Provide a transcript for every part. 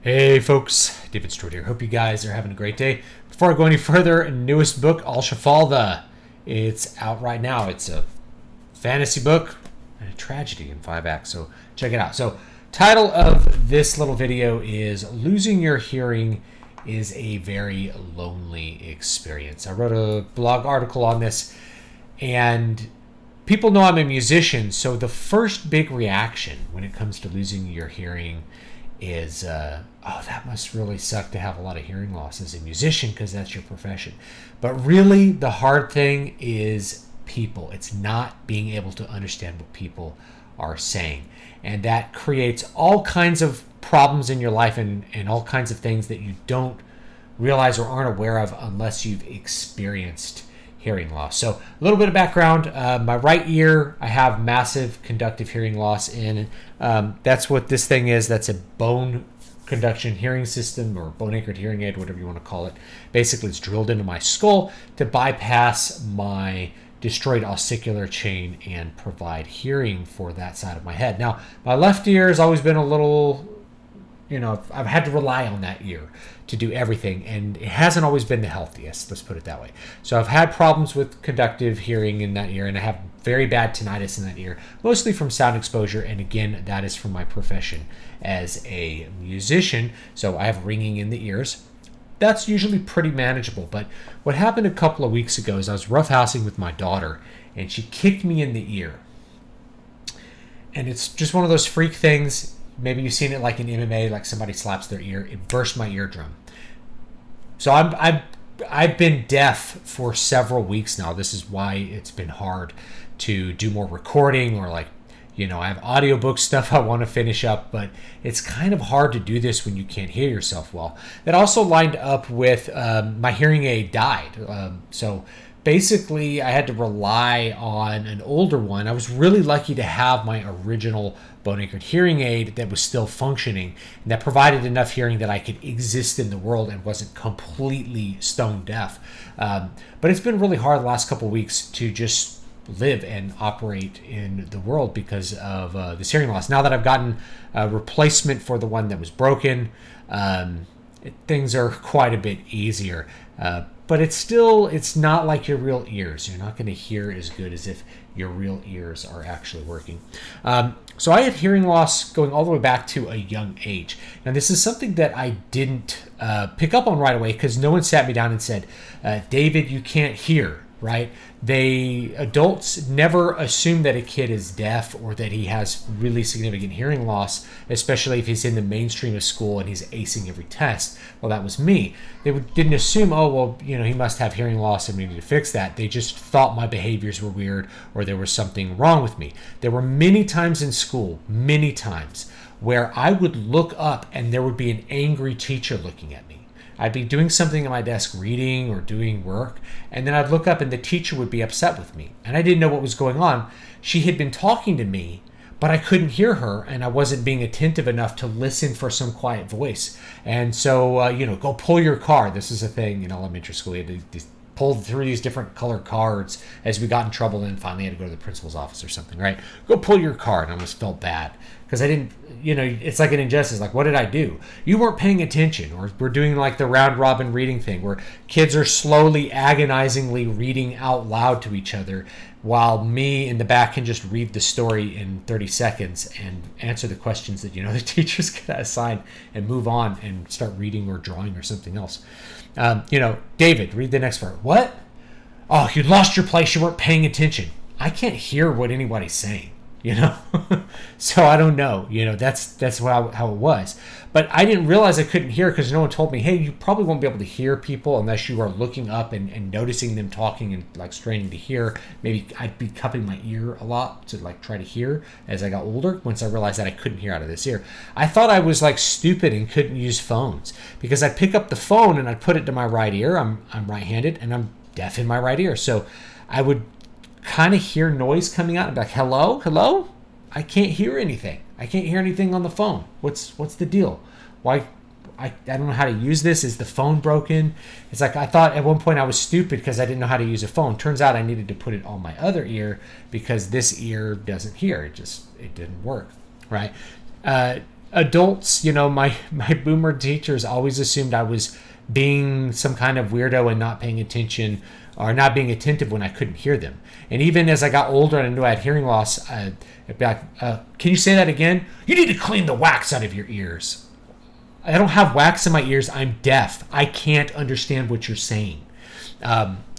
Hey folks, David Stewart here. Hope you guys are having a great day. Before I go any further, newest book, Al Shafalda. It's out right now. It's a fantasy book and a tragedy in 5 acts, so check it out. So, title of this little video is Losing Your Hearing is a Very Lonely Experience. I wrote a blog article on this, and people know I'm a musician, so the first big reaction when it comes to losing your hearing is, oh, that must really suck to have a lot of hearing loss as a musician because that's your profession. But really, the hard thing is people. It's not being able to understand what people are saying. And that creates all kinds of problems in your life and all kinds of things that you don't realize or aren't aware of unless you've experienced hearing loss. So a little bit of background. My right ear, I have massive conductive hearing loss in. That's what this thing is. That's a bone conduction hearing system or bone anchored hearing aid, whatever you want to call it. Basically, it's drilled into my skull to bypass my destroyed ossicular chain and provide hearing for that side of my head. Now, my left ear has always been a little, I've had to rely on that ear to do everything, and it hasn't always been the healthiest, let's put it that way. So I've had problems with conductive hearing in that ear, and I have very bad tinnitus in that ear, mostly from sound exposure, and again, that is from my profession as a musician, so I have ringing in the ears. That's usually pretty manageable, but what happened a couple of weeks ago is I was roughhousing with my daughter, and she kicked me in the ear. And it's just one of those freak things. Maybe you've seen it like in MMA, like somebody slaps their ear. It burst my eardrum. So I've been deaf for several weeks now. This is why it's been hard to do more recording or I have audiobook stuff I want to finish up, but it's kind of hard to do this when you can't hear yourself well. That also lined up with my hearing aid died. So basically I had to rely on an older one. I was really lucky to have my original bone anchored hearing aid that was still functioning and that provided enough hearing that I could exist in the world and wasn't completely stone deaf. But it's been really hard the last couple of weeks to just live and operate in the world because of this hearing loss. Now that I've gotten a replacement for the one that was broken, things are quite a bit easier. But it's not like your real ears. You're not going to hear as good as if your real ears are actually working. So I have hearing loss going all the way back to a young age. Now this is something that I didn't pick up on right away because no one sat me down and said, David, you can't hear, right? Adults never assume that a kid is deaf or that he has really significant hearing loss, especially if he's in the mainstream of school and he's acing every test. Well, that was me. They didn't assume, oh, well, he must have hearing loss and we need to fix that. They just thought my behaviors were weird or there was something wrong with me. There were many times in school, many times, where I would look up and there would be an angry teacher looking at me. I'd be doing something at my desk, reading or doing work, and then I'd look up and the teacher would be upset with me. And I didn't know what was going on. She had been talking to me, but I couldn't hear her, and I wasn't being attentive enough to listen for some quiet voice. And so, go pull your car. This is a thing in elementary school. You had to pull through these different color cards as we got in trouble and finally had to go to the principal's office or something, right? Go pull your card. And I almost felt bad because I didn't, it's like an injustice. Like, what did I do? You weren't paying attention. Or we're doing like the round robin reading thing where kids are slowly, agonizingly reading out loud to each other while me in the back can just read the story in 30 seconds and answer the questions that, the teacher's going to assign and move on and start reading or drawing or something else. David, read the next part. What? Oh, you lost your place. You weren't paying attention. I can't hear what anybody's saying, So I don't know. That's how it was. But I didn't realize I couldn't hear because no one told me, hey, you probably won't be able to hear people unless you are looking up and noticing them talking and like straining to hear. Maybe I'd be cupping my ear a lot to like try to hear as I got older once I realized that I couldn't hear out of this ear. I thought I was like stupid and couldn't use phones because I'd pick up the phone and I'd put it to my right ear. I'm right-handed and I'm deaf in my right ear. So I would kind of hear noise coming out and be like, hello? I can't hear anything. I can't hear anything on the phone. What's the deal? Why? I don't know how to use this. Is the phone broken? It's like I thought at one point I was stupid because I didn't know how to use a phone. Turns out I needed to put it on my other ear because this ear doesn't hear. It didn't work, right? adults, my boomer teachers always assumed I was being some kind of weirdo and not paying attention or not being attentive when I couldn't hear them. And even as I got older and I knew I had hearing loss, I'd be like, can you say that again? You need to clean the wax out of your ears. I don't have wax in my ears. I'm deaf. I can't understand what you're saying.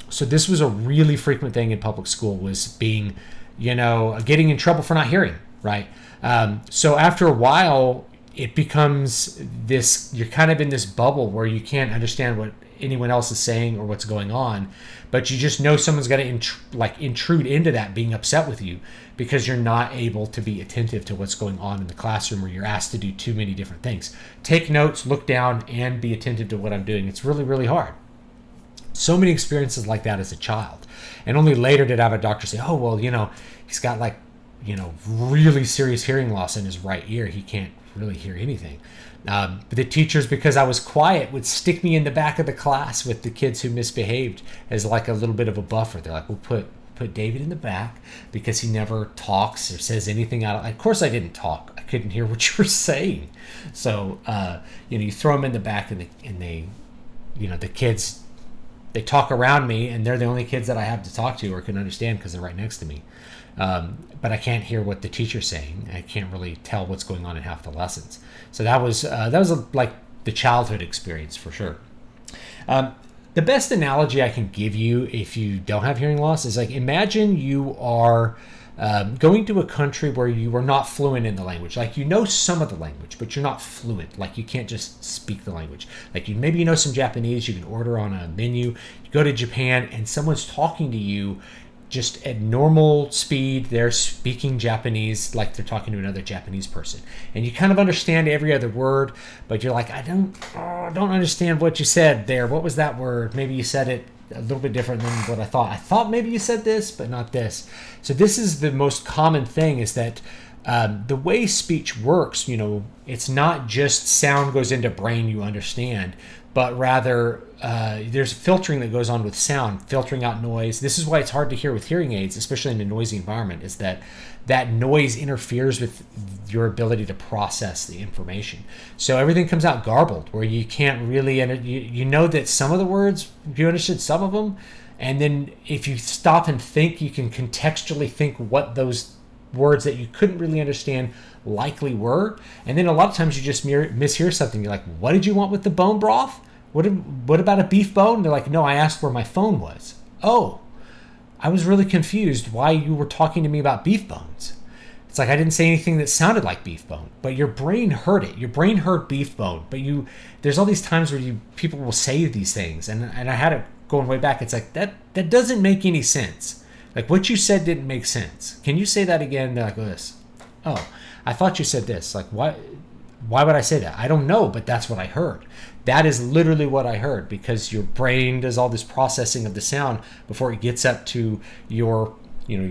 So this was a really frequent thing in public school, was being, getting in trouble for not hearing, right? So after a while, it becomes this, you're kind of in this bubble where you can't understand what anyone else is saying or what's going on, but you just know someone's going to intrude into that, being upset with you because you're not able to be attentive to what's going on in the classroom, or you're asked to do too many different things. Take notes, look down, and be attentive to what I'm doing. It's really, really hard. So many experiences like that as a child. And only later did I have a doctor say, oh, well, he's got really serious hearing loss in his right ear. He can't really hear anything. But the teachers, because I was quiet, would stick me in the back of the class with the kids who misbehaved as like a little bit of a buffer. They're like, we'll put David in the back because he never talks or says anything out. Of course I didn't talk. I couldn't hear what you were saying. So, you throw them in the back and they, the kids, they talk around me and they're the only kids that I have to talk to or can understand because they're right next to me. But I can't hear what the teacher's saying. I can't really tell what's going on in half the lessons. So that was like the childhood experience for sure. The best analogy I can give you if you don't have hearing loss is like, imagine you are going to a country where you are not fluent in the language. Like, some of the language, but you're not fluent. Like, you can't just speak the language. Like, maybe you know some Japanese, you can order on a menu. You go to Japan and someone's talking to you just at normal speed. They're speaking Japanese like they're talking to another Japanese person, and you kind of understand every other word, but you're like, I don't understand what you said there. What was that word? Maybe you said it a little bit different than what I thought. I thought maybe you said this, but not this. So this is the most common thing, is that the way speech works, it's not just sound goes into brain, you understand, but rather there's filtering that goes on with sound, filtering out noise. This is why it's hard to hear with hearing aids, especially in a noisy environment, is that noise interferes with your ability to process the information. So everything comes out garbled, where you can't really, you know that some of the words, you understood some of them, and then if you stop and think, you can contextually think what those words that you couldn't really understand likely were. And then a lot of times you just mishear something. You're like, what did you want with the bone broth? What about a beef bone? They're like, no, I asked where my phone was. Oh, I was really confused why you were talking to me about beef bones. It's like, I didn't say anything that sounded like beef bone, but your brain heard it. Your brain heard beef bone, but there's all these times where people will say these things, and I had it going way back. It's like, that doesn't make any sense. Like, what you said didn't make sense. Can you say that again? They're like, this. Oh, I thought you said this. Like, why would I say that? I don't know, but that's what I heard. That is literally what I heard, because your brain does all this processing of the sound before it gets up to your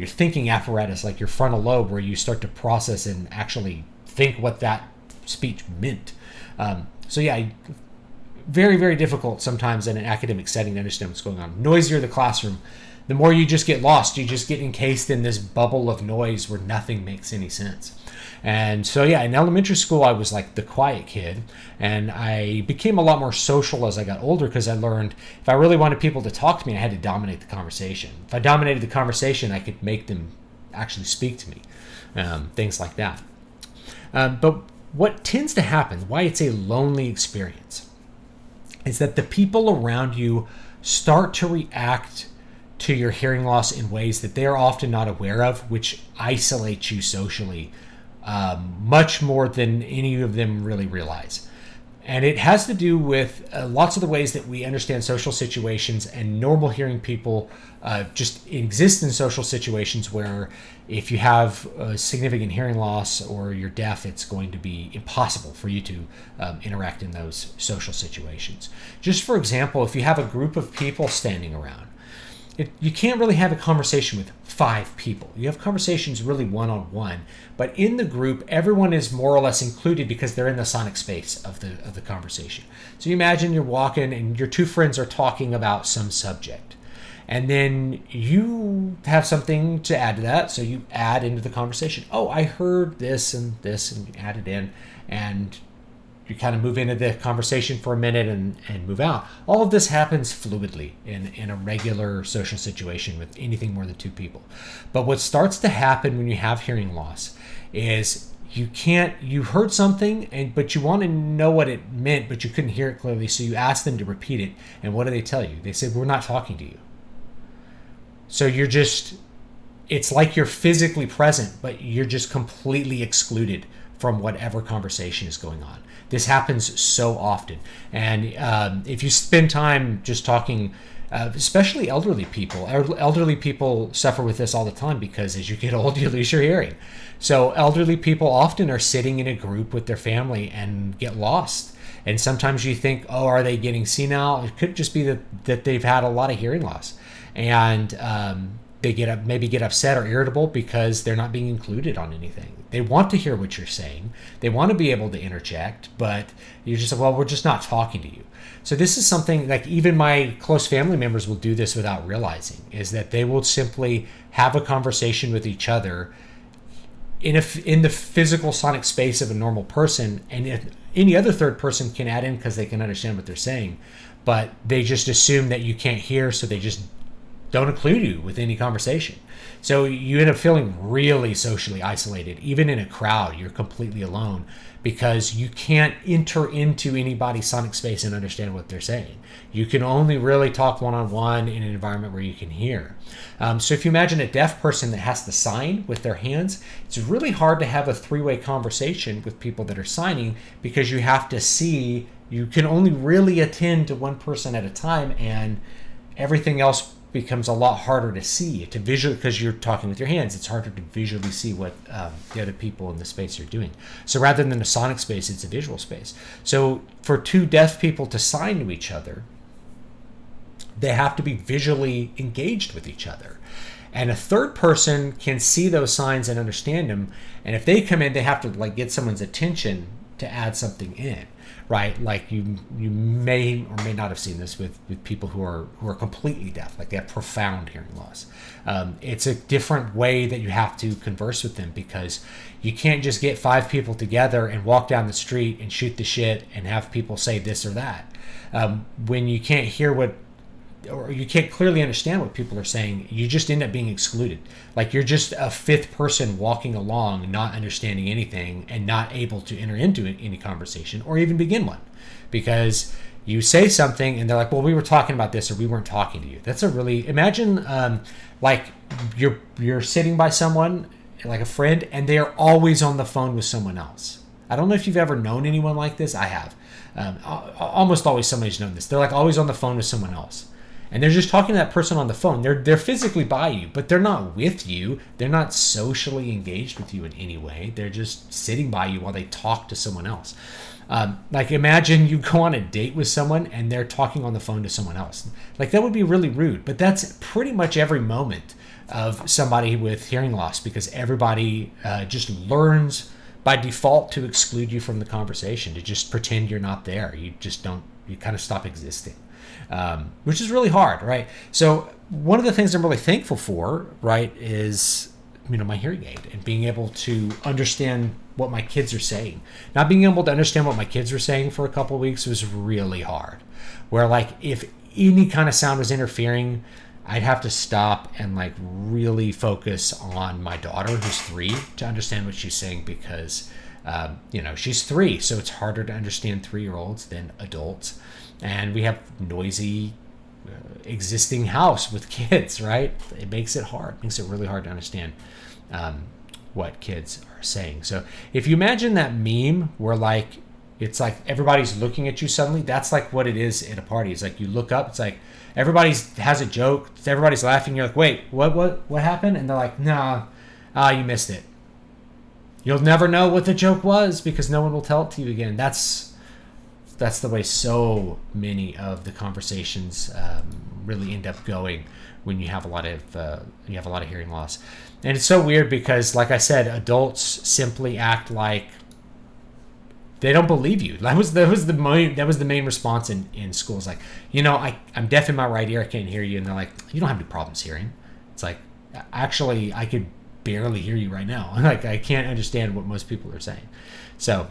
thinking apparatus, like your frontal lobe, where you start to process and actually think what that speech meant. So yeah, very, very difficult sometimes in an academic setting to understand what's going on. Noisier the classroom, the more you just get lost. You just get encased in this bubble of noise where nothing makes any sense. And so yeah, in elementary school, I was like the quiet kid, and I became a lot more social as I got older, because I learned if I really wanted people to talk to me, I had to dominate the conversation. If I dominated the conversation, I could make them actually speak to me, things like that. But what tends to happen, why it's a lonely experience, is that the people around you start to react to your hearing loss in ways that they're often not aware of, which isolates you socially much more than any of them really realize. And it has to do with lots of the ways that we understand social situations, and normal hearing people just exist in social situations where if you have a significant hearing loss or you're deaf, it's going to be impossible for you to interact in those social situations. Just for example, if you have a group of people standing around, you can't really have a conversation with 5 people. You have conversations really one-on-one, but in the group, everyone is more or less included because they're in the sonic space of the conversation. So you imagine you're walking and your 2 friends are talking about some subject, and then you have something to add to that, so you add into the conversation. Oh, I heard this, and you add it in, and you kind of move into the conversation for a minute and move out. All of this happens fluidly in a regular social situation with anything more than two people. But what starts to happen when you have hearing loss is you heard something, but you want to know what it meant, but you couldn't hear it clearly, so you ask them to repeat it. And what do they tell you? They say, we're not talking to you. So it's like you're physically present, but you're just completely excluded from whatever conversation is going on. This happens so often. And if you spend time just talking, especially elderly people suffer with this all the time because as you get old, you lose your hearing. So elderly people often are sitting in a group with their family and get lost. And sometimes you think, oh, are they getting senile? It could just be that they've had a lot of hearing loss. And they get upset or irritable because they're not being included on anything. They want to hear what you're saying. They want to be able to interject, but you're just like, well, we're just not talking to you. So this is something like even my close family members will do this without realizing, is that they will simply have a conversation with each other in the physical sonic space of a normal person, and if any other third person can add in because they can understand what they're saying, but they just assume that you can't hear, so they just don't include you with any conversation. So you end up feeling really socially isolated. Even in a crowd, you're completely alone because you can't enter into anybody's sonic space and understand what they're saying. You can only really talk one-on-one in an environment where you can hear. So if you imagine a deaf person that has to sign with their hands, it's really hard to have a three-way conversation with people that are signing because you have to see, you can only really attend to one person at a time, and everything else becomes a lot harder to see, to visually, because you're talking with your hands. It's harder to visually see what the other people in the space are doing. So rather than a sonic space, it's a visual space. So for two deaf people to sign to each other, they have to be visually engaged with each other. And a third person can see those signs and understand them. And if they come in, they have to like get someone's attention to add something in. Right, like you may or may not have seen this with people who are completely deaf, like they have profound hearing loss. It's a different way that you have to converse with them because you can't just get 5 people together and walk down the street and shoot the shit and have people say this or that. When you can't hear or you can't clearly understand what people are saying, you just end up being excluded. Like you're just a fifth person walking along, not understanding anything and not able to enter into any conversation or even begin one. Because you say something and they're like, well, we were talking about this or we weren't talking to you. That's imagine like you're sitting by someone, like a friend, and they are always on the phone with someone else. I don't know if you've ever known anyone like this. I have. Almost always somebody's known this. They're like always on the phone with someone else. And they're just talking to that person on the phone. They're physically by you, but they're not with you. They're not socially engaged with you in any way. They're just sitting by you while they talk to someone else. Like imagine you go on a date with someone and they're talking on the phone to someone else. Like that would be really rude, but that's pretty much every moment of somebody with hearing loss because everybody just learns by default to exclude you from the conversation, to just pretend you're not there. You kind of stop existing. Which is really hard, right? So one of the things I'm really thankful for, right, is my hearing aid and being able to understand what my kids are saying. Not being able to understand what my kids were saying for a couple of weeks was really hard. Where like if any kind of sound was interfering, I'd have to stop and like really focus on my daughter who's 3 to understand what she's saying because she's 3, so it's harder to understand 3-year-olds than adults. And we have noisy existing house with kids, right? It makes it hard. It makes it really hard to understand what kids are saying. So if you imagine that meme where like it's like everybody's looking at you suddenly, that's like what it is at a party. It's like you look up, it's like everybody has a joke, everybody's laughing, you're like, wait, what happened? And they're like, nah, you missed it. You'll never know what the joke was because no one will tell it to you again. That's the way so many of the conversations really end up going when you have a lot of hearing loss. And it's so weird because, like I said, adults simply act like they don't believe you. That was the main response in schools. Like, I'm deaf in my right ear, I can't hear you, and they're like, you don't have any problems hearing. It's like, actually, I could barely hear you right now. Like, I can't understand what most people are saying. So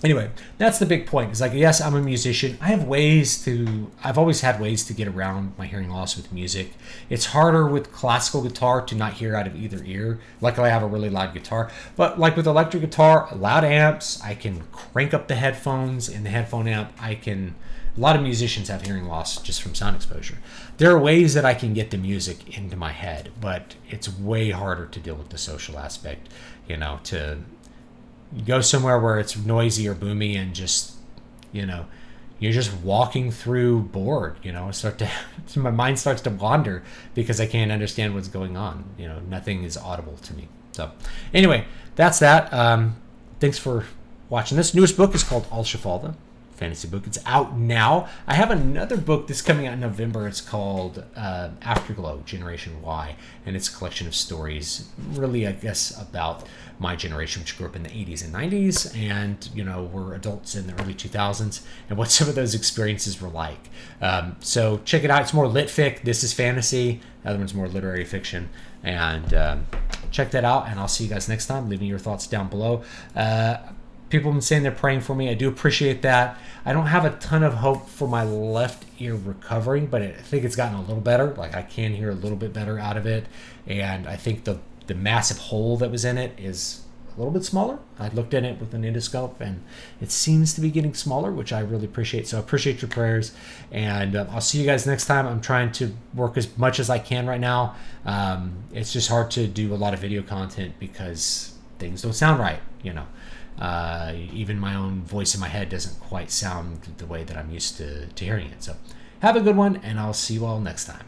Anyway, that's the big point. It's like, yes, I'm a musician. I've always had ways to get around my hearing loss with music. It's harder with classical guitar to not hear out of either ear. Luckily, I have a really loud guitar. But like with electric guitar, loud amps, I can crank up the headphones in the headphone amp. A lot of musicians have hearing loss just from sound exposure. There are ways that I can get the music into my head, but it's way harder to deal with the social aspect, to go somewhere where it's noisy or boomy and just, you're just walking through bored, my mind starts to wander because I can't understand what's going on. Nothing is audible to me. So anyway, that's that. Thanks for watching. This newest book is called Al Shafalda fantasy book. It's out now. I have another book that's coming out in November. It's called Afterglow Generation Y, and it's a collection of stories, really, I guess, about my generation, which grew up in the 80s and 90s, and were adults in the early 2000s, and what some of those experiences were like. So check it out. It's more lit fic. This is fantasy. The other one's more literary fiction. And check that out, and I'll see you guys next time. Leave me your thoughts down below. People have been saying they're praying for me. I do appreciate that. I don't have a ton of hope for my left ear recovering, but I think it's gotten a little better. Like, I can hear a little bit better out of it. And I think the massive hole that was in it is a little bit smaller. I looked at it with an endoscope, and it seems to be getting smaller, which I really appreciate. So I appreciate your prayers. And I'll see you guys next time. I'm trying to work as much as I can right now. It's just hard to do a lot of video content because things don't sound right, even my own voice in my head doesn't quite sound the way that I'm used to hearing it. So have a good one, and I'll see you all next time.